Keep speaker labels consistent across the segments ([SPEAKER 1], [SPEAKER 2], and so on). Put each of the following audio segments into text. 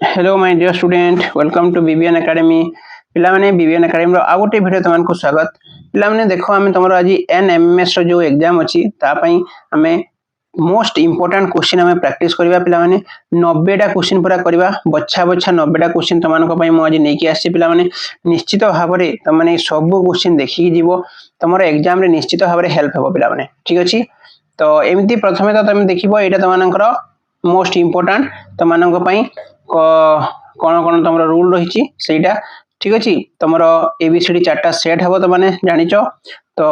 [SPEAKER 1] Hello my dear student welcome to BBN academy पिला माने BBN academy रो आ गोटे video तमन को स्वागत पिला माने देखो हम तमरो आज एनएमएस रो जो एग्जाम अछि ता पई हमें मोस्ट इंपोर्टेंट क्वेश्चन हमें प्रैक्टिस करबा पिला माने 90 टा क्वेश्चन पूरा करबा बच्छा बच्छा 90 टा क्वेश्चन तमन को पई मो आज नै कि आसी पिला माने निश्चित भाबरे तमने सब क्वेश्चन देखि जीवो तमरो एग्जाम रे निश्चित भाबरे हेल्प हेबो पिला माने ठीक अछि तो एमिति प्रथमे तो तमे देखिबो एटा तमनकर मोस्ट इंपोर्टेंट तमनक पई कौन कौन तुम रूल रही ठीक अच्छे तुम एबीसीडी 4टा सेट हम तुम जाच तो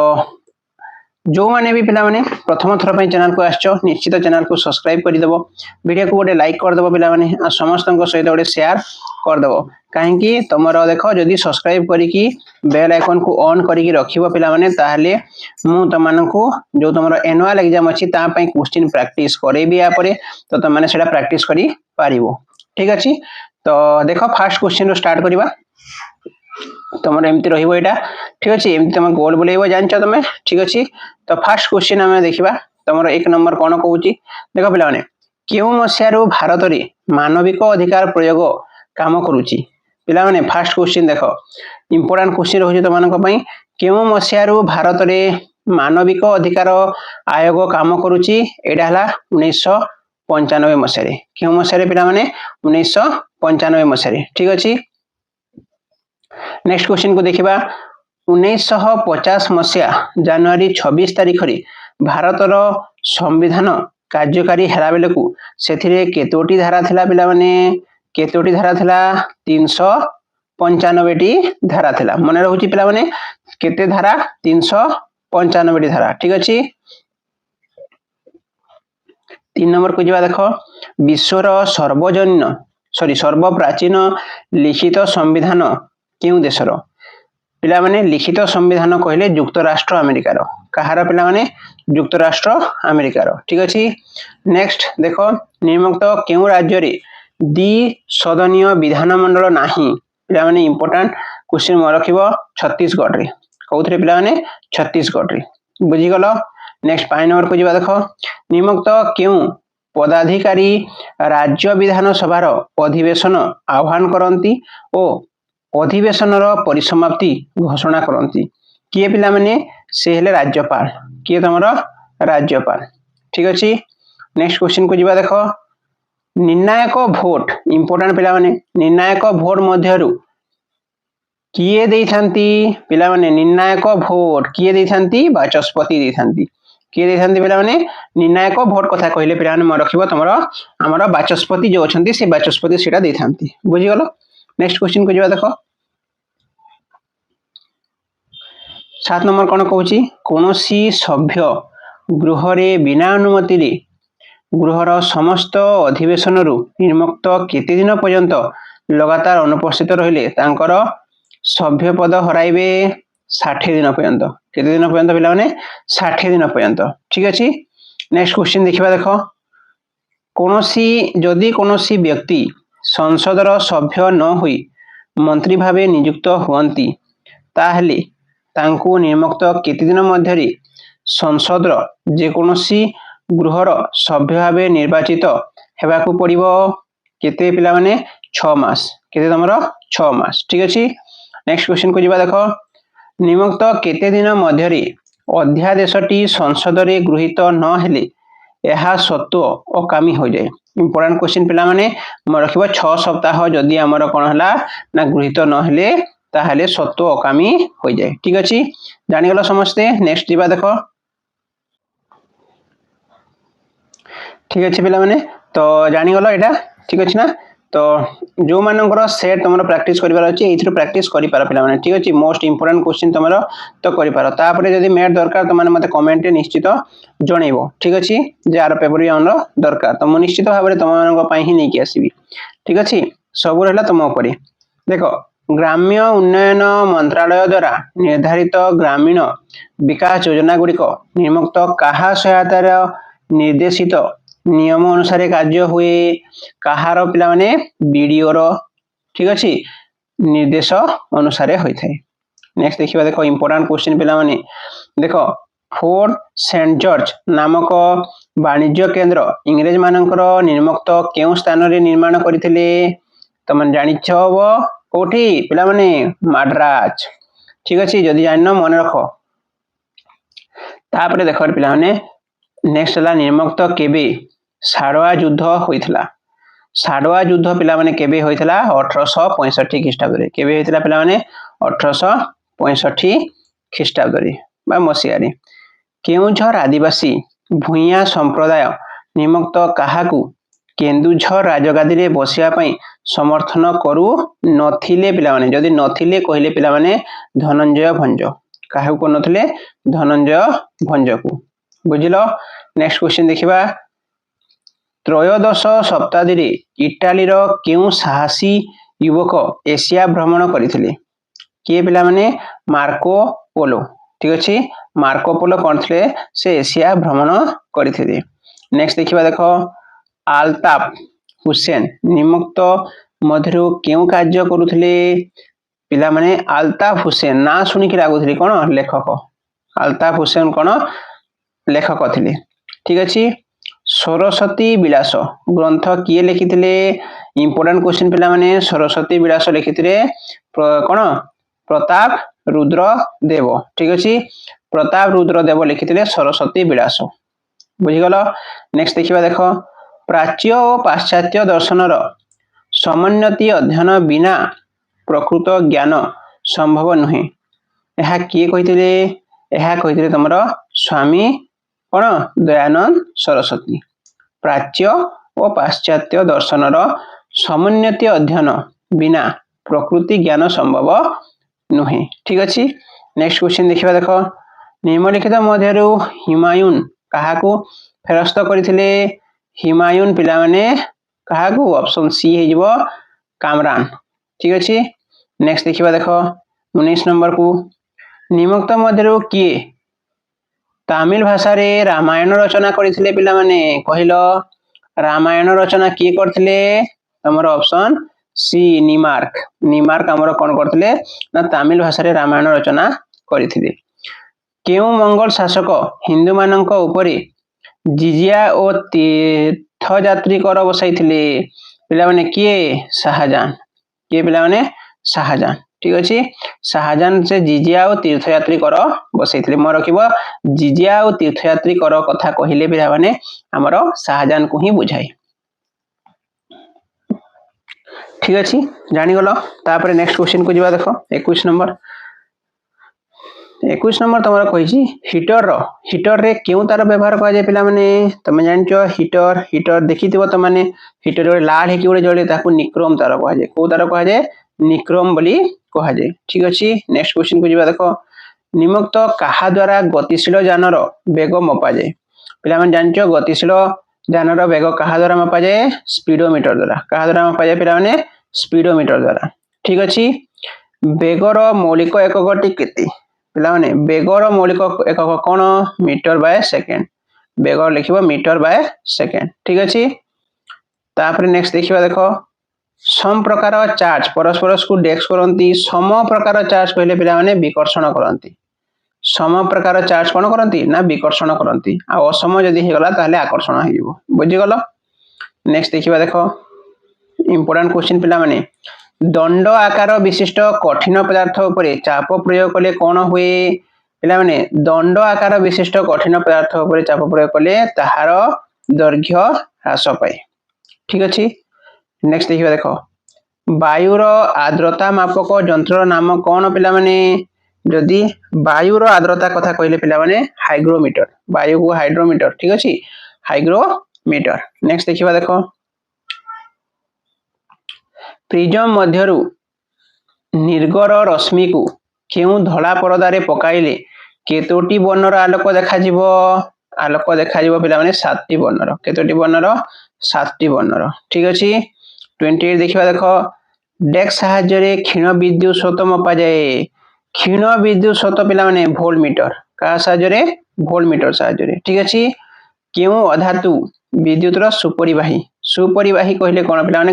[SPEAKER 1] जो मैंने भी पिला माने प्रथम थर पर चैनल को आसो निश्चित चैनल को सब्सक्राइब करदेव वीडियो को गोटे लाइक करदेव पिला माने समस्त सहित गोटे शेयर करदेव कहीं तुम देख जदि सब्सक्राइब करी बेल आइकन को ऑन करके रखिबो पिला माने ताहले मु तुमको जो तुम एनुअल एग्जाम अच्छी क्वेश्चन प्रैक्टिस करेबी या परे तो तुम मैंने प्रैक्टिस करी पारिबो ठीक अच्छे तो देख फास्ट क्वेश्चन स्टार्ट करवा तुम एमती रही ठीक अच्छे एमती तुम गोल बुलेब जान तुम ठीक अच्छे तो फास्ट क्वेश्चन आम देखा तुम एक नंबर कौन कहूँ देख पे क्यों मसीह भारत में मानविक अधिकार प्रयोग काम करुच्ची पे फास्ट क्वेश्चन देख इंपोर्टेंट क्वेश्चन रोचे तुम क्यों मसीह भारत में मानविक अधिकार आयोग काम करुच्ची यहाँ 1995 मसीह क्यों मसीह पिला माने 1995 मसीह ठीक अच्छे नेक्स्ट क्वेश्चन को देखिबा 1950 मसीहा जनवरी 26 तारिख रे भारतर संविधान कार्यकारी हेला बेलकू सेथिरे केतोटी धारा थिला पिला माने केतोटी धारा थिला 395 टी धारा थिला मने रहउची पिला माने केते धारा 395 टी धारा ठीक अच्छे 3 नंबर को जीवा देखो विश्वर सर्वप्राचीन लिखित संविधान क्यों देशर पिला माने लिखित संविधान कहले युक्तराष्ट्र अमेरिकार कहार पिला माने युक्तराष्ट्र अमेरिकार ठीक अच्छे नेक्स्ट देखो निम्नलिखित क्यों राज्य रे द्विसदनीय विधानमंडल नाही पिला माने इंपोर्टेंट क्वेश्चन म रखिबो छत्तीसगढ़ रे कौथरे पिला माने छत्तीसगढ़ रे बुझी गलो नेक्स्ट 5 नंबर को जीवा देखो निम्नलिखित क्यों पदाधिकारी राज्य विधानसभा अधिवेशन आह्वान करती और अधिवेशन परिसमाप्ति घोषणा करती किए पिला माने से हेले राज्यपाल किए तुम राज्यपाल ठीक अच्छे नेक्स्ट क्वेश्चन को जीवा देखो निर्णायक भोट इंपोर्टेंट पिला माने निर्णायक भोट मध्यरु किए देइथांती पिला माने निर्णायक भोट किए देइथांती बाचस्पति देइथांती किए देइथांती पिला माने निर्णायक भोट कथा कहले पिला माने म रखिबो तमरो हमर बाचस्पति जो अछंती से बाचस्पति सेटा देइथांती बुझी गलो नेक्स्ट क्वेश्चन को जीवा देखो 7 नंबर कौन कहूँ कौनसी सभ्य गृह रे बिना अनुमति रे गृहर समस्त अधिवेशन रु निर्मुक्त केते दिन पर्यंत लगातार अनुपस्थित रहिले तांकर सभ्य पद हराइबे 60 दिन पर्यंत केते दिन पर्यंत पिला माने 60 दिन पर्यंत ठीक अच्छे नेक्स्ट क्वेश्चन देखिबा देखो कौनसी जदि कौनसी व्यक्ति संसदर सभ्य न होई मंत्री भावे नियुक्त हुअंती ताहले तांको निर्मुक्त केते दिन मध्यरे संसदर जे कोनोसी गृहर सभ्य भावे निर्वाचित हेबाकू पड़िबो केते पिला माने 6 मास केते तमरो 6 मास ठीक अछि नेक्स्ट क्वेश्चन को जीवा देखो निर्मुक्त केते दिन मध्यरे अध्यादेशटी संसद रे गृहीत न हेले एहा सत्व अकामी हो जाए इंपोर्टेंट क्वेश्चन पिला माने म रखिबो 6 सप्ताह जदी हमर कोन हला ना गृहीत न हेले ताहले सत्व अकामी हो जाए ठीक अच्छे जानीगल समस्ते नेक्स्ट जीवा देखो ठीक अच्छे पिला माने तो जानीगल एटा ठीक अच्छे ना तो जो मानकर सेट तुम प्रैक्टिस करिवार अछि एथरो प्रैक्टिस करि पार पिला माने ठीक अछि मोस्ट इंपोर्टेंट क्वेश्चन तुमरो तो करि पार तापरे जदी मैथ दरकार त माने मते कमेंट रे निश्चित जणैबो ठीक अछि जे आर पेपर भी हमरो दरकार त म निश्चित भाबरे तुमनको पई ही नै कि आसीबी ठीक अछि सब रहला तुम ऊपर देखो ग्राम्य उन्नयन मंत्रालय द्वारा निर्धारित ग्रामीण विकास योजना गुड़िक निर्मुक्त कहा सहायतार निर्देशित नियम अनुसार कार्य हुए कहार पिला माने बीडीओ रो ठीक अछि निर्देश अनुसार होई थाए नेक्स्ट देखिबा देखो इंपोर्टेंट क्वेश्चन पिला माने देखो फोर्ट सेंट जॉर्ज नामक वाणिज्य केंद्र इंग्रेज मानकर निर्मुक्त केउ स्थान रे निर्माण करथिले तुम जानिछ वो कोठी पिला माने माड्राज ठीक अछि जदी जानिनो मन रखो तापरे देखो पिला माने नेक्स्ट हला निर्मुक्त केबे साडवा युद्ध होइथला साडवा युद्ध पिला माने केबे होइथला 1865 ख्रीष्टाब्द रे केबे होइथला पिला माने 1865 ख्रीष्टाब्द रे बा मसियारी केउझर आदिवासी भुइया संप्रदाय निमुक्त काहाकू केन्दुझर राजगादी रे बसिया पई समर्थन करू नथिले पिला माने जदी नथिले कहिले पिला माने धनंजय भंज काहाकू को नथिले धनंजय भंज को बुझिलो नेक्स्ट क्वेश्चन देखिबा त्रयोदश शताब्दी रे इटाली रो केउ साहसी युवक एशिया भ्रमण करथिले के पिला माने मार्को पोलो ठीक अछि मार्को पोलो कोन थले से एशिया भ्रमण करथिले नेक्स्ट देखिबा देखो अल्ताफ हुसैन निमुक्त मध्यरु केउ कार्य करूथिले पिला माने अल्ताफ हुसैन ना सुनि कि लागुथिले कोन लेखक अल्ताफ हुसैन कोन लेखक थिले ठीक अछि सरस्वती विलास ग्रंथ किए लिखिथिले इंपोर्टेंट क्वेश्चन पिला माने सरस्वती विलास लिखिथिले कोन प्रताप रुद्र देव ठीक अछि प्रताप रुद्र देव लिखिथिले सरस्वती विलास बुझि गलो नेक्स्ट देखिबा देखो प्राच्य और पाश्चात्य दर्शन रो समन्वति अध्ययन बिना प्रकृत ज्ञान संभव नहे एहा किए कहिथिले एहा कहिथिले तमरो स्वामी कोन दयानंद सरस्वती प्राच्य और पाश्चात्य दर्शन रो समन्वति अध्ययन बिना प्रकृति ज्ञान संभव नहे ठीक अछि नेक्स्ट क्वेश्चन देखिबा देखो निम्नलिखित मध्यरु हुमायून काहाकू फेरस्त करथिले हुमायून पिला माने काहाकू ऑप्शन सी हे जिवो कामरान ठीक अछि नेक्स्ट देखिबा देखो 19 नंबर को निमुक्त मध्यरु किए तमिल भाषा रे रामायण रचना करथिले पिला माने कहिलो रामायण रचना किए करथिले हमर ऑप्शन सी निमार्क निमार्क हमर कोन करथिले ना तमिल भाषा रे रामायण रचना करथिले केउ मंगल शासक हिंदू मानक ऊपर जिजिया ओ तीर्थ यात्री कर बसाइथिले पिला माने किए शाहजहां के पिला माने शाहजहां ठीक अछि शाहजहां से जिजिया और तीर्थयात्री कर बसैथिले म रखिबो जिजिया और तीर्थयात्री कर कथा कहिले बिरा माने हमरो शाहजहां को ही बुझाई ठीक अछि जानि गलो तापर नेक्स्ट क्वेश्चन को जिबा देखो 21 नंबर तमरा कहिछि हीटर रे केउ तार व्यवहार करा जाय पिला माने तमे जानचो हीटर देखिथिबो त माने हीटर रे लाल हे कि उडे जळे ताकू निक्रोम तार कहा जाय को तार कहा जाय निक्रोम बोली कहा जाय ठीक अछि नेक्स्ट क्वेश्चन को जिबा देखो निमुक्त काहा द्वारा गतिशील जानर वेग मपा जाय पिला माने जानचो गतिशील जानर वेग काहा द्वारा मपा जाय स्पीडोमीटर द्वारा काहा द्वारा मपा जाय पिला माने स्पीडोमीटर द्वारा ठीक अछि वेगर मौलिक एककटी केते पिला माने वेगर मौलिक एकक कोन मीटर बाय सेकंड वेगर लिखिबो मीटर बाय सेकंड ठीक अछि तापर नेक्स्ट देखिबा देखो सम प्रकार चार्ज परस्पर को डेक्स करंती सम प्रकार चार्ज कहले पिला माने विकर्षण करंती सम प्रकार चार्ज कोन करंती ना विकर्षण करंती आ असम जदी हे गला ताले आकर्षण हे जिवो बुझि गलो नेक्स्ट देखिबा देखो इंपोर्टेंट क्वेश्चन पिला माने दंड आकार विशिष्ट कठिन पदार्थ ऊपर चाप प्रयोग कले कोन होए पिला माने दंड आकार विशिष्ट कठिन पदार्थ ऊपर चाप प्रयोग कले ताहार दैर्घ्य ह्रास पाए ठीक अछि नेक्स्ट देखिबा देखो वायुर आर्द्रता मापक यंत्र नाम कोन पिला माने जदी वायुर आर्द्रता कथा कहले पिला माने हाइग्रोमीटर वायु को हाइड्रोमीटर ठीक अछि हाइग्रोमीटर नेक्स्ट देखिबा देखो प्रिज्म मध्यरु निर्गर रश्मि को केउ धला परदा रे पकाइले केतोटी वर्णर आलोक देखा जिवो पिला माने 7टी वर्णर केतोटी वर्णर 7टी वर्णर ठीक अछि 28 देखिबा देखो डेक सहाय्य रे क्षीण विद्युत स्रोत मपा जाय क्षीण विद्युत स्रोत पिला माने वोल्टमीटर का सहाय्य रे वोल्टमीटर सहाय्य रे ठीक अछि केउ अधातु विद्युत रो सुपरिवाही कहले कोन पिला माने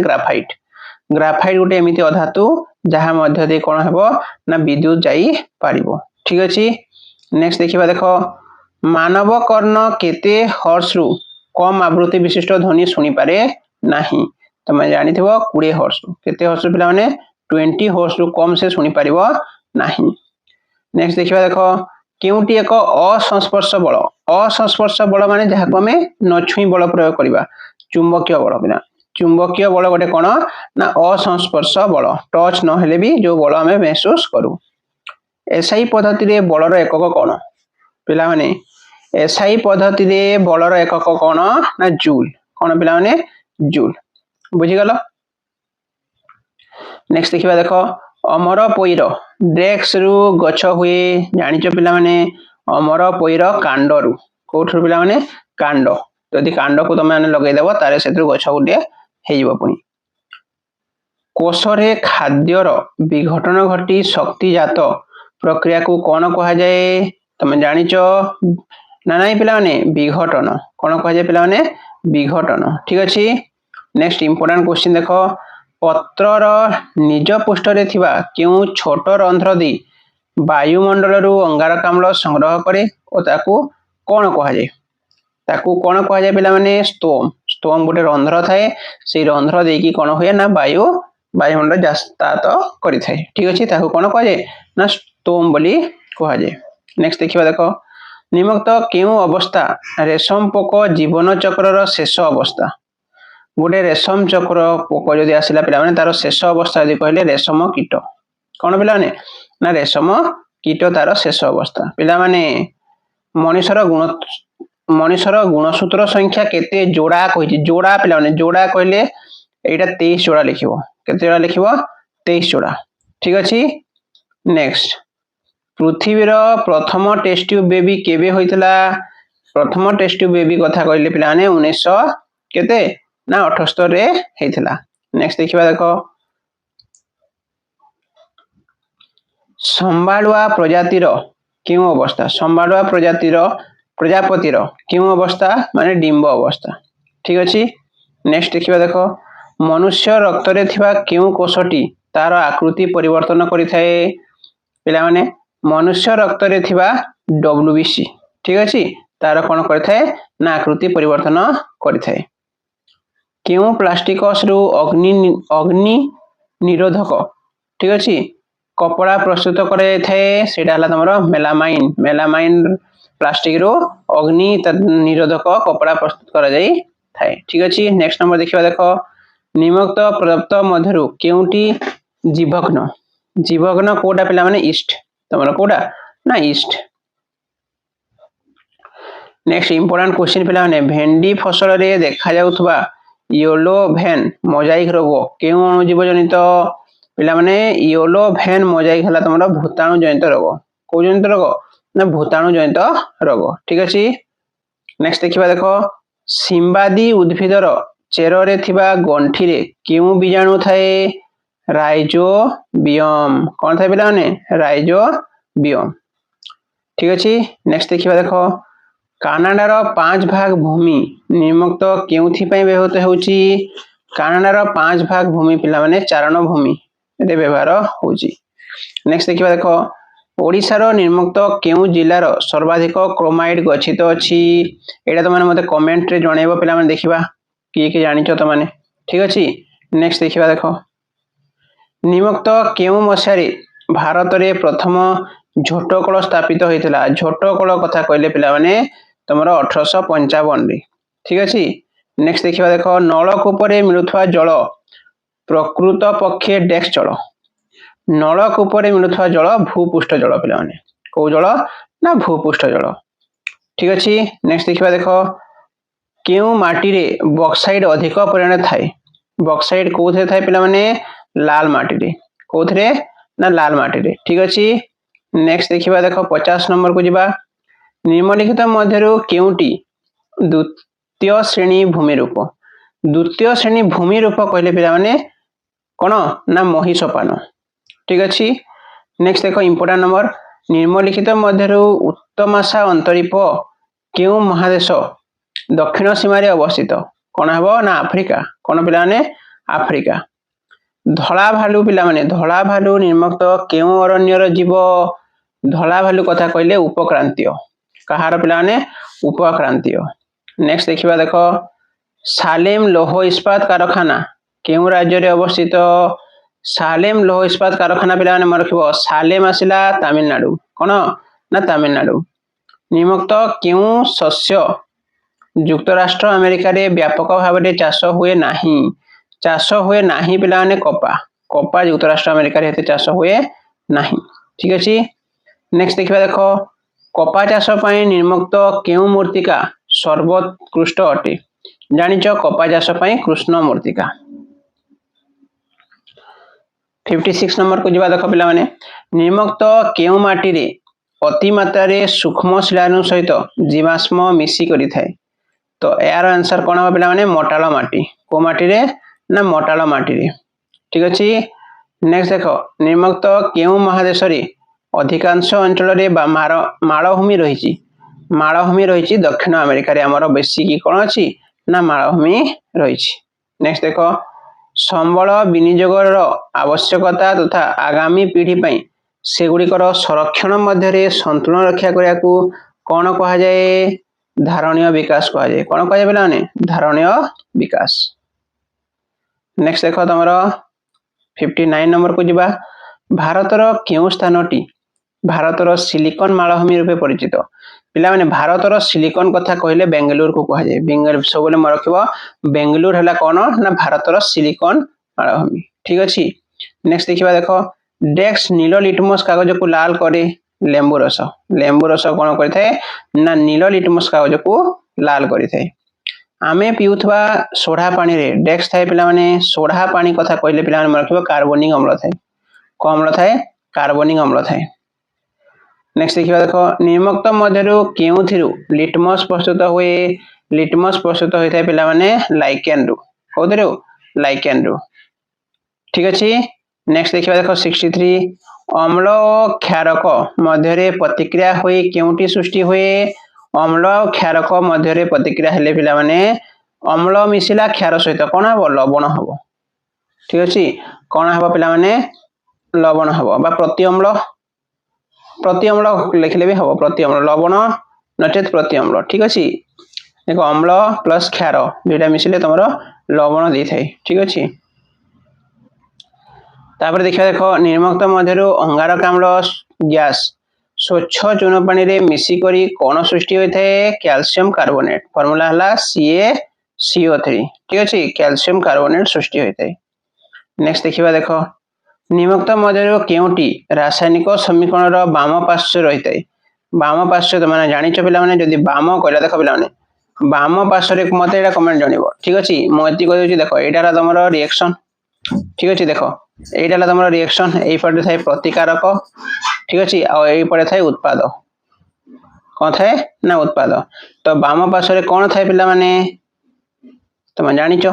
[SPEAKER 1] ग्राफाइट गोटे एमिति अधातु जहा मध्य दे कोन हेबो ना विद्युत जाई पारिबो ठीक अछि नेक्स्ट देखिबा देखो मानव कर्ण केते हर्ष रु कम आवृत्ति विशिष्ट ध्वनि सुनि पारे नाही तुम जानी 20 हर्स केते हर्स पिला माने 20 हर्स रु कम से सुनी परिबो नाही। नेक्स्ट देखिबा देखो केउटी एक असंस्पर्श बल। असंस्पर्श बल माने जहा को हमें नछुई बल प्रयोग करबा चुंबकीय बल बिना। चुंबकीय बल गोटे कोन ना असंस्पर्श बल टच न हेले भी जो बल हमें महसूस करू। एसआई पद्धति रे बलर एकक कोन पिला माने एसआई पद्धति रे बलर एकक कोन ना जूल कोन पिला माने जूल बुझी गलो। नेक्स्ट देखिबा देखो अमर पोईर डेक्स रु गछ हुए जानिचो पिला माने अमर पोईर कांड रु कोठर पिला माने कांड यदि कांड को तुम माने लगै देबो तारे सेतु गछ गुटे हेइबो पुनी। कोषरे खाद्यर विघटन घटी शक्तिजात प्रक्रिया को कोन कहा जाए तुम जानिचो ना नाही पिला माने विघटन कोन कहा जाए पिला माने विघटन ठीक अछि। नेक्स्ट इंपोर्टेंट क्वेश्चन देखो पत्रर निज पृष्ठ रे थिबा केउ छोट रंध्र दी वायुमंडल रु अंगारकाम्ल संग्रह करे ओ ताकू कोन कहा जाए ताकू कोन कहा जाए पिला माने स्टोम। स्टोम गोटे रंध्र थाए से रंध्र देकी कोन होय ना वायुमंडल जास्तात करि थाए ठीक अछि ताकू कोन कहा जाए ना स्टोम बोली कहा जाए। नेक्स्ट देखिबा देखो निम्नलिखित केउ अवस्था रेशम पोक जीवन चक्रर शेष अवस्था। गोटे रेशम चक्र पोक जदि आसिला पिला माने तार शेष अवस्था जदि कहले रेशम कीट कोन पिला माने ना रेशम कीट तार शेष अवस्था। पिला माने मनुष्यर गुणसूत्र संख्या केते जोड़ा कहि जोड़ा पिला माने जोड़ा कहले एटा 23 जोड़ा लिखिबो केते जोड़ा लिखिबो 23 जोड़ा ठीक अछि। नेक्स्ट पृथ्वीर प्रथम टेस्ट ट्यूब बेबी केबे होइतला प्रथम टेस्ट ट्यूब बेबी कथा कहले पिला माने 1900 केते ना 78 रे हेइतला। नेक्स्ट देखिबा देखो संबालुआ प्रजातिर केउ अवस्था संबालुआ प्रजापतिर केउ अवस्था माने डिंब अवस्था ठीक अछि। नेक्स्ट देखिबा देखो मनुष्य रक्त रे थिबा केउ कोषटी तार आकृति परिवर्तन करि थाए पिला माने मनुष्य रक्त रे थिबा डब्ल्यूबीसी ठीक अछि तार कोन करि थाए ना आकृति परिवर्तन करि थाए। केउ प्लास्टिकस रु अग्नि निरोधक ठीक अछि कपड़ा प्रस्तुत करे थाए सेटा हला तमरो मेलामाइन प्लास्टिक रो अग्नि निरोधक कपड़ा प्रस्तुत करा जाई थाए ठीक अछि। नेक्स्ट नंबर देखिबा देखो निम्नलिखित प्रदत्त मध्यरु केउटी जीवघ्न कोटा पिला माने ईस्ट तमरो कोटा ना ईस्ट। नेक्स्ट इंपोर्टेंट क्वेश्चन पिला माने भेंडी फसल रे देखा जाउथबा येलो भेन मोजाइक रोग केउ अणुजीव जनित पिला माने येलो भेन मोजाइक हला तमरो भूताणु जनित रोग को जनित रोग ना भूताणु जनित रोग ठीक अछि। नेक्स्ट देखिबा देखो सिंबादी उद्भिदर चेर रे थिबा गंठी रे केउ बीजाणु थाए राइजोबियम कोन थाए पिला माने राइजोबियम ठीक अछि। नेक्स्ट देखिबा देखो कानाडार 5 भाग भूमि निम्नलिखित केउथि पय व्यवहृत होउची कानाडार 5 भाग भूमि पिला माने चारण भूमि रे व्यवहार होउची। नेक्स्ट देखिबा देखो ओडिसा रो निम्नलिखित केउ जिल्लार सर्वाधिक क्रोमाइड गच्छित अछि एटा त माने मते कमेंट रे जणैबो पिला माने देखिबा की जानिचो त माने ठीक अछि। नेक्स्ट देखिबा देखो निम्नलिखित केउ मसारे भारत रे प्रथम झोटकल स्थापित होइतला झोटकल कथा कहले पिला माने तमरो 1855 रे ठीक अछि। नेक्स्ट देखिबा देखो नलकूप रे मिलुथवा जल प्रकृत पक्षे डेक्स जल नलकूप रे मिलुथवा जल भूपृष्ठ जल पिला माने को जल ना भूपृष्ठ जल ठीक अछि। नेक्स्ट देखिबा देखो केउ माटी रे बॉक्साइट अधिक परिमाण थाए बॉक्साइट कोथे थाए पिला माने लाल माटी रे कोथरे ना लाल माटी रे ठीक अछि। नेक्स्ट देखिबा देखो 50 नंबर को जिबा निम्नलिखित मध्यरु केउटी द्वितीय श्रेणी भूमि रूप कहले पिला माने कोन ना महिषपान ठीक अछि। नेक्स्ट देखो इंपोर्टेंट नंबर निम्नलिखित मध्यरु उत्तमाशा अंतरीप केउ महादेश दक्षिण सीमा रे अवस्थित कोन हबो ना अफ्रीका कोन पिला माने अफ्रीका। धला भालू पिला माने धला भालू निम्नलिखित केउ अरण्यर जीव धला भालू कथा कहले उपक्रांतीय कहार पिला माने उपक्रांतीय। नेक्स्ट देखिबा देखो सालेम लौह इस्पात कारखाना केउ राज्य रे अवस्थित सालेम लौह इस्पात कारखाना पिला माने मन रखिबो सालेम आसिला तमिलनाडु कोन ना तमिलनाडु निम्नोक्त केउ शस्य युक्तराष्ट्र अमेरिका रे व्यापक भाव रे चाष हुए नाही पिला माने कपा युक्तराष्ट्र अमेरिका रे हेते चाष हुए नाही ठीक अछि नेक्स्ट देखिबा देखो कपा चाष पई निम्नोक्त केउ मूर्तिका सर्वोत्कृष्ट अटे जानिच कपा चाष पई कृष्ण मूर्तिका 56 नंबर को जीवा देखो पिला माने निम्नोक्त केउ माटी रे अति मात्रा रे सूक्ष्म शिलानु सहित जीवाश्म मिसी करि थाए तो यार आंसर कोन हो पिला माने मोटालो माटी को माटी रे ना मोटालो माटी रे ठीक अछि नेक्स्ट देखो निम्नोक्त केउ महादेश रे अधिकांश अंचल रे माळभूमि रहिछि दक्षिण अमेरिका रे हमर बेसी की कोन अछि ना माळभूमि रहिछि नेक्स्ट देखो संबल विनियोगर आवश्यकता तथा आगामी पीढ़ी पई सेगुड़िकर संरक्षण मध्य संतुलन रक्षा करने को कौन कह जाए धारणीय विकास कह जाए कौन कह जाए धारणीय विकास नेक्स्ट देखो तुम 59 नंबर को जीवा भारतर केउ स्थानटी भारतर सिलिकन मालभूमि रूपे परिचित पिला माने भारतर सिलिकन कथा कहले बेंगलुरु को कह जाए बेंगलुरु सब मन रखिबो बेंगलुरु हला कौन ना भारतर सिलिकन मालभूमि ठीक अछि नेक्स्ट देखिबा देखो डेक्स नील लिटमस कागज को लाल करे लेंबू रस कौन करथाय ना नील लिटमस कागज को लाल करथाय आमे पिउथवा सोढ़ा पानी रे डेक्स थाए पिला माने सोढ़ा पानी कथा कहले पिला माने रखिबो कार्बनिक अम्ल थाए को अम्ल थाए कार्बनिक अम्ल थाए नेक्स्ट देखिबा देखो निम्नोक्त मध्यरु केउथिरु लिटमस प्रस्तुत होइथाय पिला माने लाइकेन रु कोथिरु लाइकेन रु ठीक अछि नेक्स्ट देखिबा देखो 63 अम्ल और क्षारक मध्यरे प्रतिक्रिया होई केउटी सृष्टि हुए अम्ल और क्षारक मध्यरे प्रतिक्रिया हेले पिला माने अम्ल मिसिला क्षार सहित कोन हबो लवण हबो ठीक अछि कोन हबो पिला माने लवण हबो बा प्रति अम्ल लिखले भी हबो प्रति अम्ल लवण नचेत प्रति अम्ल ठीक अछि देखो अम्ल प्लस क्षार दुटा मिसिले तमरो लवण दै थाई ठीक अछि तापर देखिए देखो निर्मुक्त मध्यरु अंगारकाम्ल गैस स्वच्छ चून पानी रे मिसी करी कोन सृष्टि होय थाए कैल्शियम कार्बोनेट फार्मूला हला CaCO3 ठीक अछि कैल्शियम कार्बोनेट सृष्टि होय थाए नेक्स्ट देखिबा देखो निम्नोक्त मध्यरु केउटी रासायनिक समीकरण रो वाम पार्श्व रही थाए वाम पार्श्व त माने जानिछ पिला माने जदी वाम कहला देखो पिला माने वाम पार्श्व रे मते एटा कमेंट जणिबो ठीक अछि म एति कहि देछि देखो एटाला तमरो रिएक्शन ठीक अछि देखो एटाला तमरो रिएक्शन एई पटे थाए प्रतिकारक ठीक अछि आ एई पटे थाए उत्पाद कोन थाए ना उत्पाद तो वाम पार्श्व रे कोन थाए पिला माने तमे जानिछ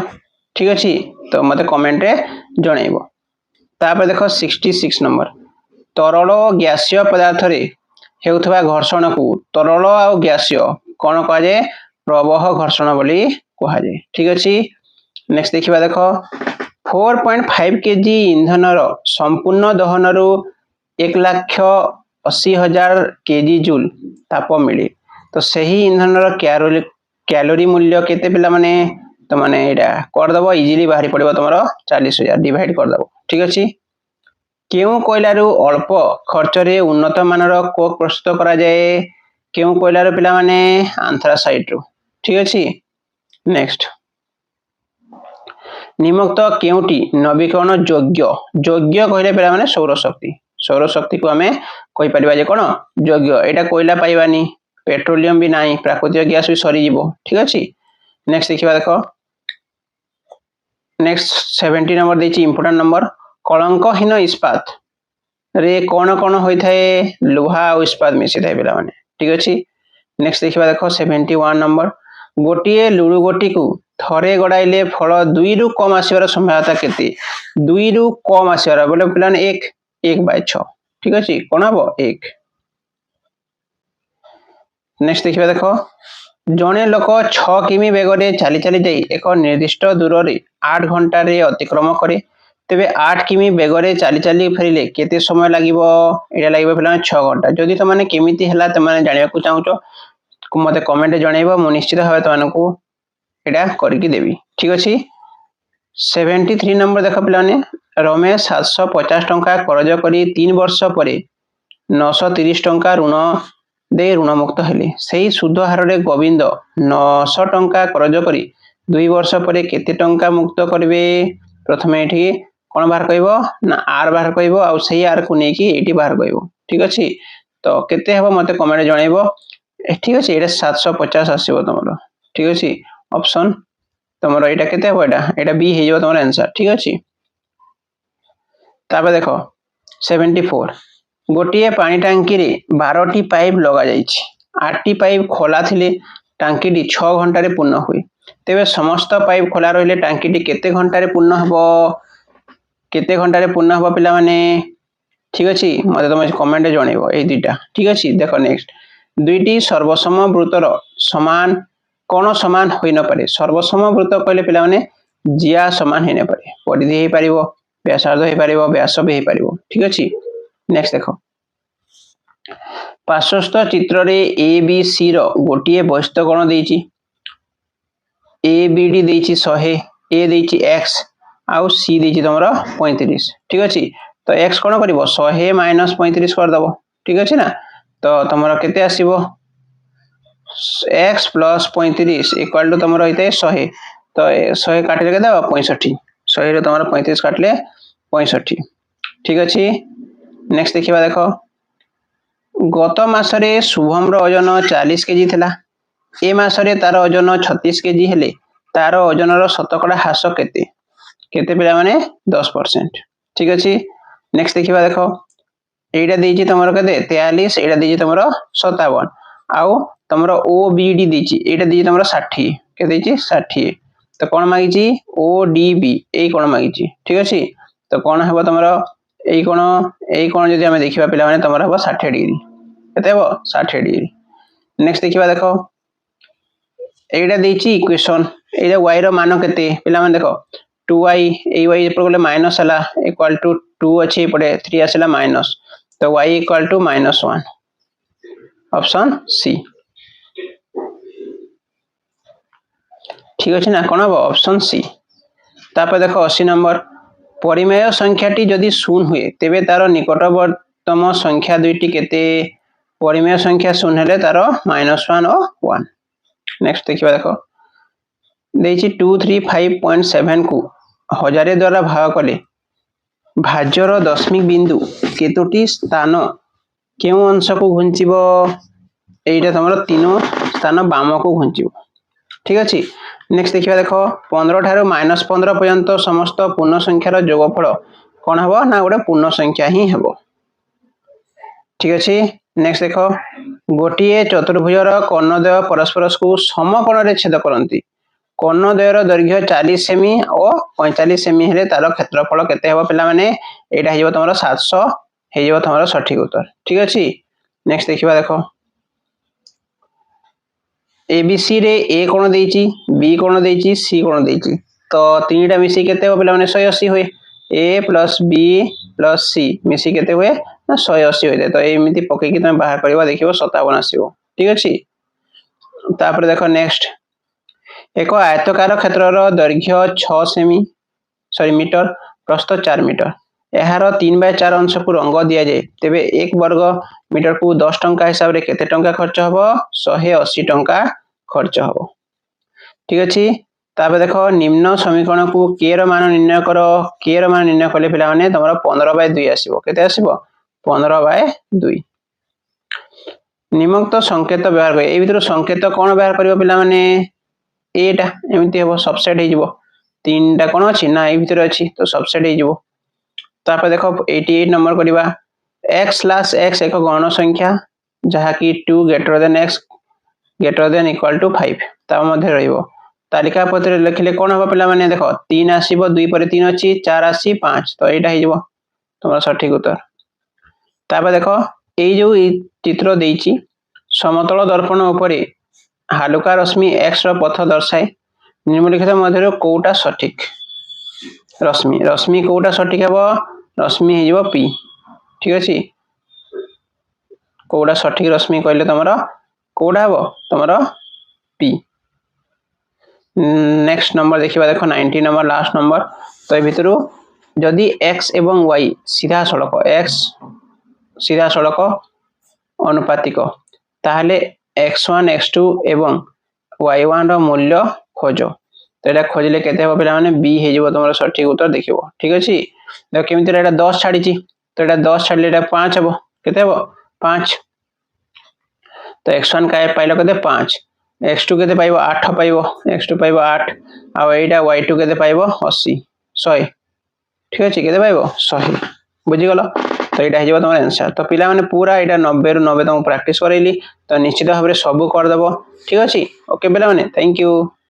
[SPEAKER 1] ठीक अछि तो मते कमेंट रे जणैबो तापर देखो 66 नंबर तरल गैसीय पदार्थ रे हेउथबा घर्षण को तरल आ गैसीय कोन कह जाए प्रवाह घर्षण बोली कह जाए ठीक अछि नेक्स्ट देखिबा देखो 4.5 केजी इंधन रो संपूर्ण दहन रो 1,80,000 केजी जूल ताप मिले तो सही इंधन रो कैलोरी मूल्य केते पिला माने तो माने एटा कर दबो इजीली बाहरी पड़िबो तमरो 40,000 डिवाइड कर दबो ठीक अछि केउ कोयलारू अल्प खर्च रे उन्नत मानर कोक प्रस्तुत करा जाए केउ कोयलारू पिला माने आंथ्रासाइट रो ठीक अछि नेक्स्ट निम्नोक्त केउटी नवीकरण योग्य कहले पिला माने सौर शक्ति को हमें कहि परिबा जे कोन योग्य एटा कोयला पाइबानी पेट्रोलियम भी नाही प्राकृतिक गैस भी सरी जीवो ठीक अछि नेक्स्ट देखिबा देखो नेक्स्ट 70 नंबर देछि इंपोर्टेंट नंबर कलंकहीन इस्पात रे कोन कोन होई थाए लोहा और इस्पात मिसी थाए पिला माने ठीक अछि नेक्स्ट देखिबा देखो 71 नंबर गोटिए लुडु गोटी को थरे गडाइले फल 2 रु कम आसीबार संभावना केते 2 रु कम आसीबार बोले पिला ने 1/6 ठीक अछि कोन हबो 1 नेक्स्ट देखिबा देखो जने लोक 6 किमी बेगरे चली जाई एक निर्दिष्ट दूर रे 8 घंटा रे अतिक्रम करे तेबे 8 किमी बेगरे चली फेरिले केते समय लागिवो एटा लागिवो पिला 6 घंटा जदी त माने केमिति हला त माने जानिबा को चाहूचो मते कमेंट जणाइबो मु निश्चित भाबे त मानकू एटा करकी देबी ठीक अछि 73 नंबर देख पे रमेश 750 टंका करज कर 3 वर्ष पर 930 टंका ऋण दे ऋणमुक्त हेले से सुध हार में गोविंद 900 टंका करज कर 2 वर्ष पर केते टंका मुक्त करेंगे प्रथम ये कौन बाहर कह ना आर बाहर कह आउ से आर को लेकिन ये बाहर कह ठीक अच्छे तो केते हम मत कमेंट जनइब ठीक अच्छे ये 750 आसो तुम ठीक अच्छे ऑप्शन तुम यहाँ केते हम यहाँ बी हो तुम आंसर ठीक अच्छे तापर देख 74 गोटे पानी टांकी रे 12टी पाइप लगा जाइए 8टी पाइप खोला थिले टांकी 6 घंटे पूर्ण हुए तेरे समस्त पाइप खोला रही टांकी केते घंटे पूर्ण हम केते घंटे पूर्ण हम पिला माने ठीक अच्छे मत तुम कमेंट जनइब ये दुईटा ठीक अच्छे देख नेक्स्ट दुईटी सर्वसम वृत्तर समान कौन सामान हो न पारे सर्वसम वृत्त कहले पिला माने जिया सामान हो न पारे परिधि हो पार व्यासार्ध हो पार व्यास भी हो पार ठीक अच्छे नेक्स्ट देख पार्श्वस्थ चित्र रे ए बी सी रो गोटे वैशिष्ट कोण देछि ए बी डी देछि 100 ए देछि एक्स आउ सी देछि तुमरो 35 ठीक अच्छे तो एक्स कोण करिवो 100 माइनस 35 कर दबो ठीक अच्छे ना तो तुमरो केते आसीबो एक्स प्लस 35 इक्वल टू तुमरो होइते 100 तो 100 काटले केते 65 100 रे तुमरो 35 काटले 65 ठीक अच्छे नेक्स्ट देखिबा देखो गत मासरे शुभम रो ओजन 40 केजी थिला ए मासरे तार ओजन 36 केजी हेले तार ओजन रो शतकड़ा ह्रास केते केते पिला माने 10% ठीक अच्छे नेक्स्ट देखिबा देखो एटा देछि तमरो केते 43 एटा देछि तमरो 57 आउ तमरो ओ बी डी देछि एटा देछि तमरो 60 के देछि 60 तो कोन मागिछि ओ डी बी ए कोन मागिछि ठीक अच्छे तो कोन हेबो तमरो एई कोन जदि हमें देखिबा पिला माने तमरो हेबो 60 डिग्री केते हेबो 60 डिग्री नेक्स्ट देखिबा देखो एटा देछि इक्वेशन एटा y रो मान केते पिला माने देखो 2y ए y पर गले माइनस हला इक्वल टू 2 अछि पडे 3 आसला माइनस तो y equal to -1 option C ठीक अच्छे ना कौन हम ऑप्शन सी तापर देख 80 नंबर परिमेय संख्याटी जदि शून्य हुए तेबे तार निकटवर्तम संख्या दुईटी केते परिमेय संख्या शून्य हेले तार -1 और 1 नेक्स्ट देखिबा देखो देछि 235.7 को 1000 द्वारा भाग कले भाज्यर दशमिक बिंदु केतोटी स्थान केउ अंश को घुंचिबो एटा तमरो तीनो स्थान बाम को घुंचिबो ठीक अच्छे नेक्स्ट देखिबा देखो 15 ठारो -15 पर्यंत समस्त पूर्ण संख्यार योगफल कौन हम ना गोटे पूर्ण संख्या ही हम ठीक अच्छे नेक्स्ट देखो गोटे चतुर्भुजर कर्णद्वय परस्पर को समकोण रे छेद करती कर्णद्वयर दैर्घ्य 40 सेमी और 45 सेमी हेले तार क्षेत्रफल केते हेबो पिला माने एटा हेजो तमरो 700 हेजो तमरो सठिक उत्तर ठीक अच्छे नेक्स्ट देखिबा देखो एबीसी रे ए कोण देछि बी कोण देछि सी कोण देछि तो तीनटा मिसी केते हो पिला माने 180 होय ए प्लस बी प्लस सी मिसी केते होय ना 180 होय तो एमिति पके कि तुम बाहर करबा देखिबो 57 आसीबो ठीक अछि तापर देखो नेक्स्ट एक आयताकार क्षेत्रर दैर्घ्य 6 सेमी मीटर प्रस्थ 4 मीटर यार 3/4 अंश को रंग दिया जाए तेबे 1 वर्ग मीटर को 10 टंका हिसाब रे केते टंका खर्च हबो 180 टंका खर्च हबो ठीक अछि ताबे देखो निम्न समीकरण को k रो मान निर्णय करो k रो मान निर्णय करले पिला माने तमरो 15/2 आसीबो केते आसीबो 15/2 निम्नलिखित संकेत व्यवहार करे ए भीतर संकेत कोन व्यवहार करिवो पिला माने एटा एमिति हेबो सबसेट हे जिवो तीनटा कोन अछि ना ए भीतर अछि तो सबसेट हे जिवो तापर देखो 88 नंबर करिवा x एक गौण संख्या जहा कि 2 greater than x greater than equal to 5 ता मध्ये रहइबो तालिका पत्र लिखले कोन हो पिला माने देखो 3 आसीबो 2 पर 3 अछि 4 आसी 5 तो एटा हे जिवो तमरा सठिक उत्तर तापर देखो ए जो चित्र देछि समतल दर्पण ऊपर हालुका रश्मि x रो पथ दर्शाए निम्नलिखित मध्ये कोटा सठिक रश्मि कोटा सठिक हेबो रश्मि हे जिवो p ठीक अछि कोटा सठिक रश्मि कहले तमरा कोडा हबो तमरा p नेक्स्ट नंबर देखा देख 90 नंबर लास्ट नंबर तो भितर जदि x एवं y सीधा सड़क अनुपातिक ताहले x1 x2 एवं y1 रो मूल्य खोज तो यहाँ खोजिले केते हम पे बी हो तुम सठिक उत्तर देखो ठीक अच्छे देख केमी 10 छाड़ी तो यहाँ 10 छाड़े 5 हम के 5 तो x1 का पाइल के 5 x2 के 8 पाइब x2 पाइब 8 आईटा y2 के 80 100 ठीक अच्छे के 100 बुझीगल तो यहाँ हो तुम आंसर तो पिला माने पूरा यहाँ 90 रु 90 तुमको प्राक्ट करैली तो निश्चित भाव में सब करदेव ठीक अच्छे ओके पिला माने थैंक यू।